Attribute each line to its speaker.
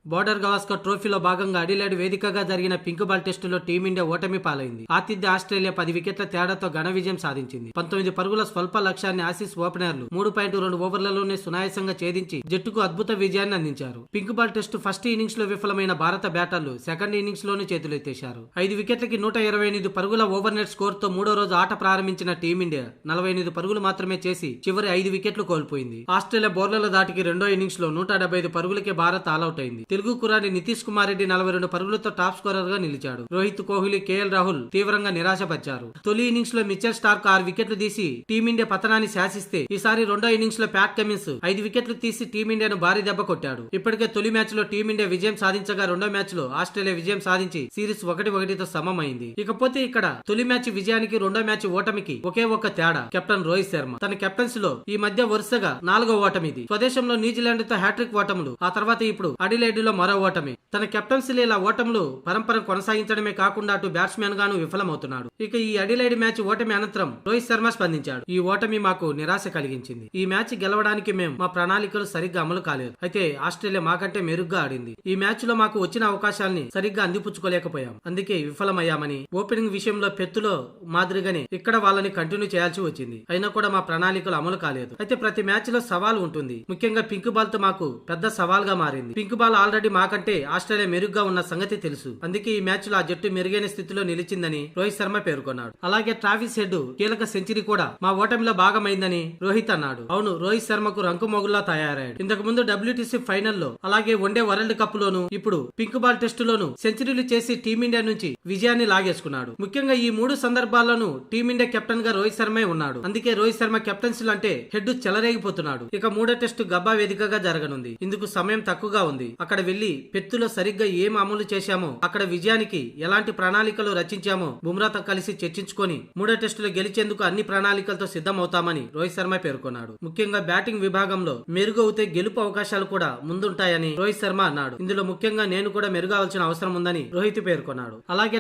Speaker 1: Border Gavaskar ట్రోఫీలో భాగంగా Adelaide వేదికగా జరిగిన పింక్ బాల్ టెస్టులో టీమిండియా ఓటమి పాలైంది. ఆతిథ్య ఆస్ట్రేలియా 10 వికెట్ల తేడాతో ఘన విజయం సాధించింది. 19 పరుగుల స్వల్ప లక్ష్యాన్ని ఆసీస్ ఓపెనర్లు 3.2 ఓవర్లలోనే సునాయాసంగా ఛేదించి జట్టుకు అద్భుత విజయాన్ని అందించారు. Pink ball test first innings లో విఫలమైన భారత బ్యాటర్లు సెకండ్ ఇన్నింగ్స్ లోనే చేతులెత్తేశారు. 5 వికెట్లకి 128 పరుగుల ఓవర్ నెట్ స్కోర్ తో మూడో రోజు ఆట ప్రారంభించిన టీమిండియా 48 పరుగులు మాత్రమే చేసి చివరి 5 వికెట్లు కోల్పోయింది. ఆస్ట్రేలియా బౌలర్ల దాటికి రెండో ఇన్నింగ్స్ లో 175 పరుగులకే భారత్ ఆలౌట్ అయింది. తెలుగు కురాని నితీష్ కుమార్ రెడ్డి 42 పరుగులతో టాప్ స్కోరర్ గా నిలిచాడు. రోహిత్, కోహ్లీ, కేఎల్ రాహుల్ తీవ్రంగా నిరాశపరిచారు. తొలి ఇన్నింగ్స్ లో మిచెల్ స్టార్క్ 6 వికెట్లు తీసి టీమిండియా పతనాన్ని శాసిస్తే ఈసారి రెండో ఇన్నింగ్స్ లో ప్యాట్ కమిన్స్ 5 వికెట్లు తీసి టీమిండియాను భారీ దెబ్బ కొట్టాడు. ఇప్పటికే తొలి మ్యాచ్ లో టీమిండియా విజయం సాధించగా రెండో మ్యాచ్ లో ఆస్ట్రేలియా విజయం సాధించి సిరీస్ 1-1తో సమమైంది. ఇకపోతే ఇక్కడ తొలి మ్యాచ్ విజయానికి రెండో మ్యాచ్ ఓటమికి ఒకే ఒక్క తేడా, కెప్టెన్ రోహిత్ శర్మ. తన కెప్టెన్సీ లో ఈ మధ్య వరుసగా 4వ ఓటమిది. స్వదేశంలో న్యూజిలాండ్ తో హ్యాట్రిక్ ఓటములు, ఆ తర్వాత ఇప్పుడు అడిలైడ్ లో మరో ఓటమి. తన కెప్టెన్సీలో ఇలా ఓటములు పరంపర కొనసాగించడమే కాకుండా అటు బ్యాట్స్మెన్ గాను విఫలమవుతున్నాడు. ఇక ఈ అడిలైడ్ మ్యాచ్ ఓటమి అనంతరం రోహిత్ శర్మ స్పందించాడు. ఈ ఓటమి మాకు నిరాశ కలిగించింది. ఈ మ్యాచ్ గెలవడానికి మేము మా ప్రణాళికలు సరిగ్గా అమలు కాలేదు. అయితే ఆస్ట్రేలియా మాకంటే మెరుగ్గా ఆడింది. ఈ మ్యాచ్ లో మాకు వచ్చిన అవకాశాలని సరిగ్గా అందిపుచ్చుకోలేకపోయాం. అందుకే విఫలమయ్యామని, ఓపెనింగ్ విషయంలో పెత్తులో మాదిరిగానే ఇక్కడ వాళ్ళని కంటిన్యూ చేయాల్సి వచ్చింది. అయినా కూడా మా ప్రణాళికలు అమలు కాలేదు. అయితే ప్రతి మ్యాచ్ లో సవాల్ ఉంటుంది. ముఖ్యంగా పింక్ బాల్ తో మాకు పెద్ద సవాల్ గా మారింది. పింక్ బాల్ ఆల్రెడీ మాకంటే ఆస్ట్రేలియా మెరుగ్గా ఉన్న సంగతి తెలుసు. అందుకే ఈ మ్యాచ్ లో ఆ జట్టు మెరుగైన స్థితిలో నిలిచిందని రోహిత్ శర్మ పేర్కొన్నాడు. అలాగే ట్రావిస్ హెడ్ కీలక సెంచరీ కూడా మా ఓటమిలో భాగమైందని రోహిత్ అన్నాడు. అవును, రోహిత్ శర్మకు రంకు మొగుల్లా తయారయ్యాడు. ఇంతకు ముందు WTC ఫైనల్లో, అలాగే వన్డే వరల్డ్ కప్ లోను, ఇప్పుడు పింక్ బాల్ టెస్టులోను సెంచరీలు చేసి టీమిండియా నుంచి విజయాన్ని లాగేసుకున్నాడు. ముఖ్యంగా ఈ 3 సందర్భాల్లోనూ టీమిండియా కెప్టెన్ గా రోహిత్ శర్మే ఉన్నాడు. అందుకే రోహిత్ శర్మ కెప్టెన్సీలు అంటే హెడ్ చెలరేగిపోతున్నాడు. ఇక 3వ టెస్టు గబ్బా వేదికగా జరగనుంది. ఇందుకు సమయం తక్కువగా ఉంది. అక్కడ వెళ్లి పెత్తులో సరిగ్గా ఏం అమలు చేశామో, అక్కడ విజయానికి ఎలాంటి ప్రణాళికలు రచించామో బుమ్రాతో కలిసి చర్చించుకొని 3వ టెస్టులో గెలిచేందుకు అన్ని ప్రణాళికలతో సిద్ధం అవుతామని రోహిత్ శర్మ పేర్కొన్నాడు. ముఖ్యంగా బ్యాటింగ్ విభాగంలో మెరుగు అవుతే గెలుపు అవకాశాలు కూడా ముందుంటాయని రోహిత్ శర్మ అన్నాడు. ఇందులో ముఖ్యంగా నేను కూడా మెరుగవలసిన అవసరం ఉందని రోహిత్ పేర్కొన్నాడు. అలాగే